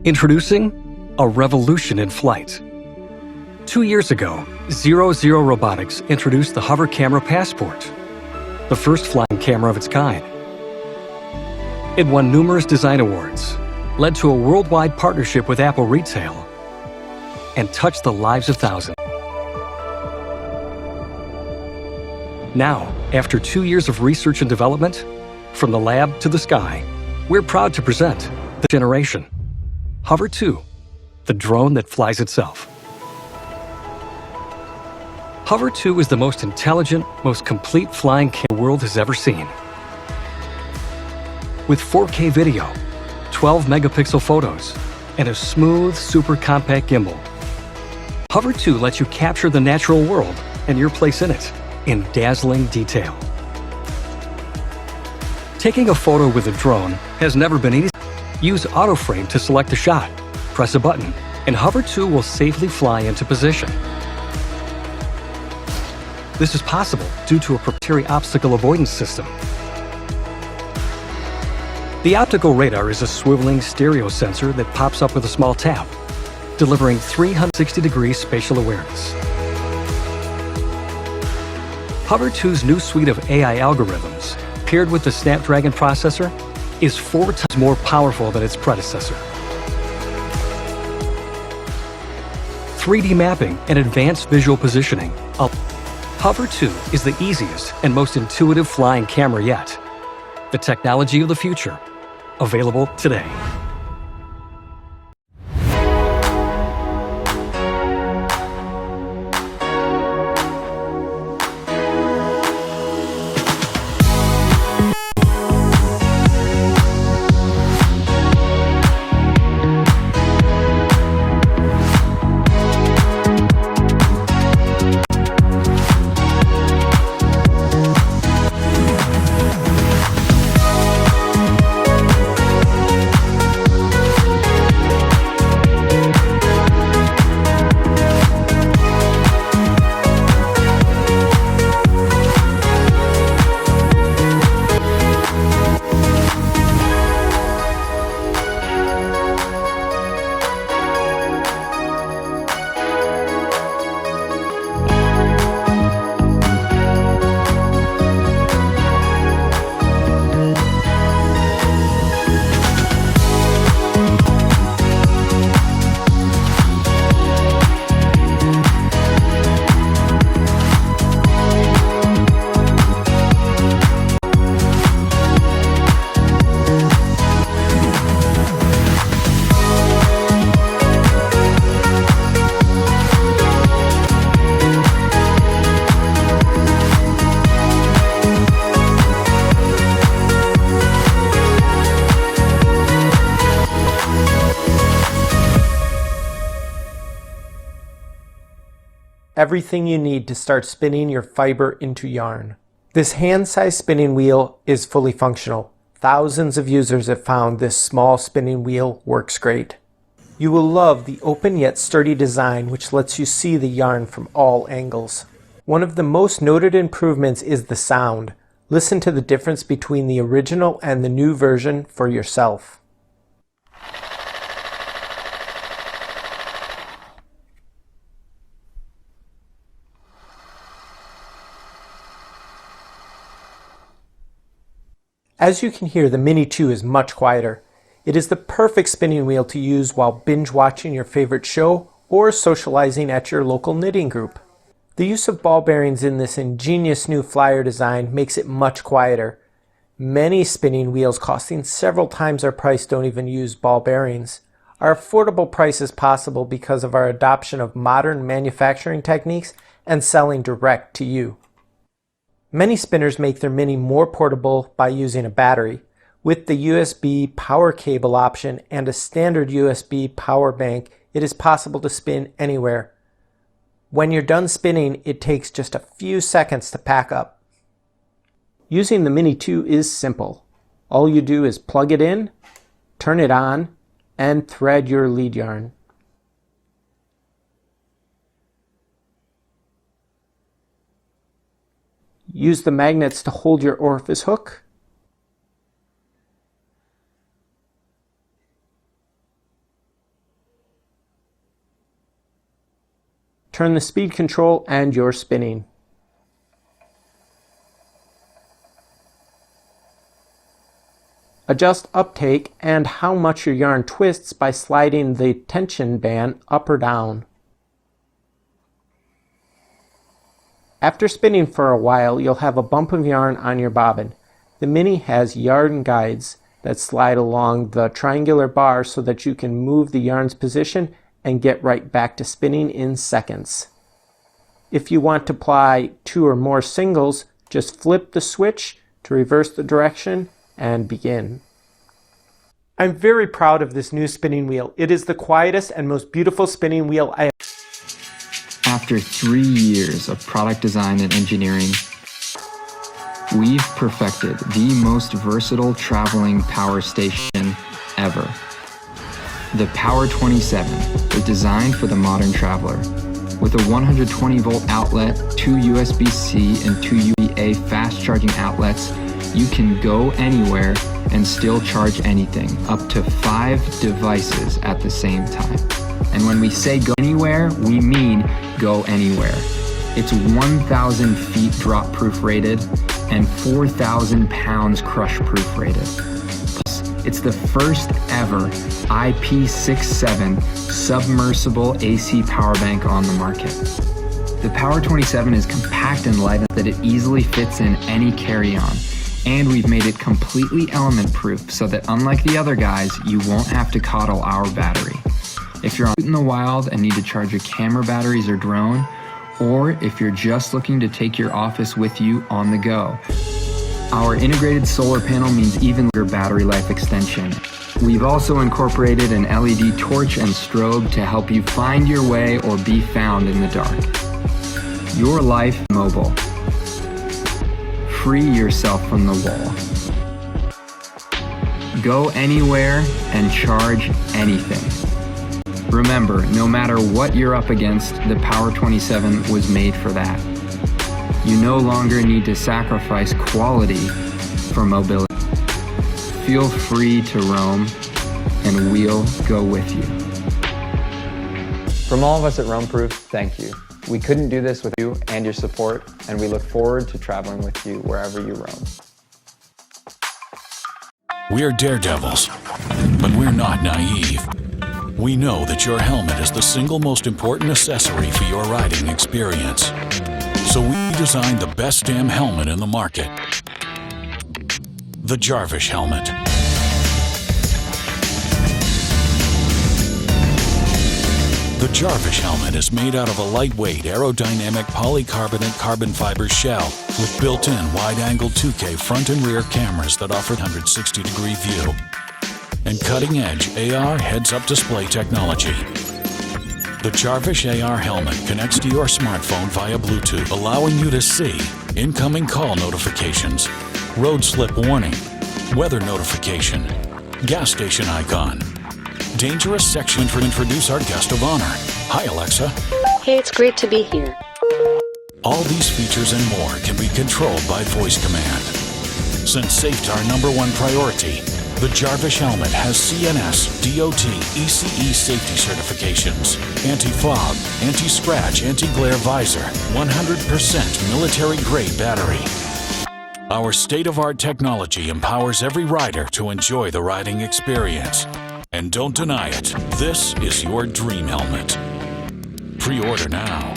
Introducing a revolution in flight. 2 years ago, Zero Robotics introduced the Hover Camera Passport, the first flying camera of its kind. It won numerous design awards, led to a worldwide partnership with Apple Retail, and touched the lives of thousands. Now, after 2 years of research and development, from the lab to the sky, we're proud to present the generation. Hover 2, the drone that flies itself. Hover 2 is the most intelligent, most complete flying camera the world has ever seen. With 4K video, 12 megapixel photos, and a smooth, super compact gimbal, Hover 2 lets you capture the natural world and your place in it in dazzling detail. Taking a photo with a drone has never been easy. Use AutoFrame to select a shot, press a button, and Hover 2 will safely fly into position. This is possible due to a proprietary obstacle avoidance system. The optical radar is a swiveling stereo sensor that pops up with a small tap, delivering 360-degree spatial awareness. Hover 2's new suite of AI algorithms, paired with the Snapdragon processor, is 4 times more powerful than its predecessor. 3D mapping and advanced visual positioning. Hover 2 is the easiest and most intuitive flying camera yet. The technology of the future, available today. Everything you need to start spinning your fiber into yarn. This hand-sized spinning wheel is fully functional. Thousands of users have found this small spinning wheel works great. You will love the open yet sturdy design, which lets you see the yarn from all angles. One of the most noted improvements is the sound. Listen to the difference between the original and the new version for yourself. As you can hear, the Mini 2 is much quieter. It is the perfect spinning wheel to use while binge watching your favorite show or socializing at your local knitting group. The use of ball bearings in this ingenious new flyer design makes it much quieter. Many spinning wheels costing several times our price don't even use ball bearings. Our affordable price is possible because of our adoption of modern manufacturing techniques and selling direct to you. Many spinners make their Mini more portable by using a battery. With the USB power cable option and a standard USB power bank, it is possible to spin anywhere. When you're done spinning, it takes just a few seconds to pack up. Using the Mini 2 is simple. All you do is plug it in, turn it on, and thread your lead yarn. Use the magnets to hold your orifice hook. turn the speed control and you're spinning. Adjust uptake and how much your yarn twists by sliding the tension band up or down. After spinning for a while, you'll have a bump of yarn on your bobbin. The Mini has yarn guides that slide along the triangular bar so that you can move the yarn's position and get right back to spinning in seconds. If you want to apply 2 or more singles, just flip the switch to reverse the direction and begin. I'm very proud of this new spinning wheel. It is the quietest and most beautiful spinning wheel I have. After 3 years of product design and engineering, we've perfected the most versatile traveling power station ever. The Power 27 is designed for the modern traveler. With a 120 volt outlet, 2 USB-C and 2 USB-A fast charging outlets, you can go anywhere and still charge anything, up to 5 devices at the same time. And when we say go anywhere, we mean go anywhere. It's 1,000 feet drop proof rated and 4,000 pounds crush proof rated. Plus, it's the first ever IP67 submersible AC power bank on the market. The Power 27 is compact and light enough that it easily fits in any carry-on. And we've made it completely element proof so that unlike the other guys, you won't have to coddle our battery. If you're out in the wild and need to charge your camera batteries or drone, or if you're just looking to take your office with you on the go, our integrated solar panel means even longer battery life extension. We've also incorporated an LED torch and strobe to help you find your way or be found in the dark. Your life mobile. Free yourself from the wall. Go anywhere and charge anything. Remember, no matter what you're up against, the Power 27 was made for that. You no longer need to sacrifice quality for mobility. Feel free to roam, and we'll go with you. From all of us at Roam Proof, thank you. We couldn't do this with you and your support, and we look forward to traveling with you wherever you roam. We're daredevils, but we're not naive. We know that your helmet is the single most important accessory for your riding experience. So we designed the best damn helmet in the market. The Jarvis helmet. The Jarvis helmet is made out of a lightweight, aerodynamic polycarbonate carbon fiber shell with built-in wide-angle 2K front and rear cameras that offer 160-degree view and cutting-edge AR heads-up display technology. The Jarvis AR helmet connects to your smartphone via Bluetooth, allowing you to see incoming call notifications, road slip warning, weather notification, gas station icon, dangerous section to introduce our guest of honor. Hi, Alexa. Hey, it's great to be here. All these features and more can be controlled by voice command. Since safety our #1 priority, the Jarvis helmet has CNS, DOT, ECE safety certifications, anti-fog, anti-scratch, anti-glare visor, 100% military-grade battery. Our state-of-art technology empowers every rider to enjoy the riding experience. And don't deny it, this is your dream helmet. Pre-order now.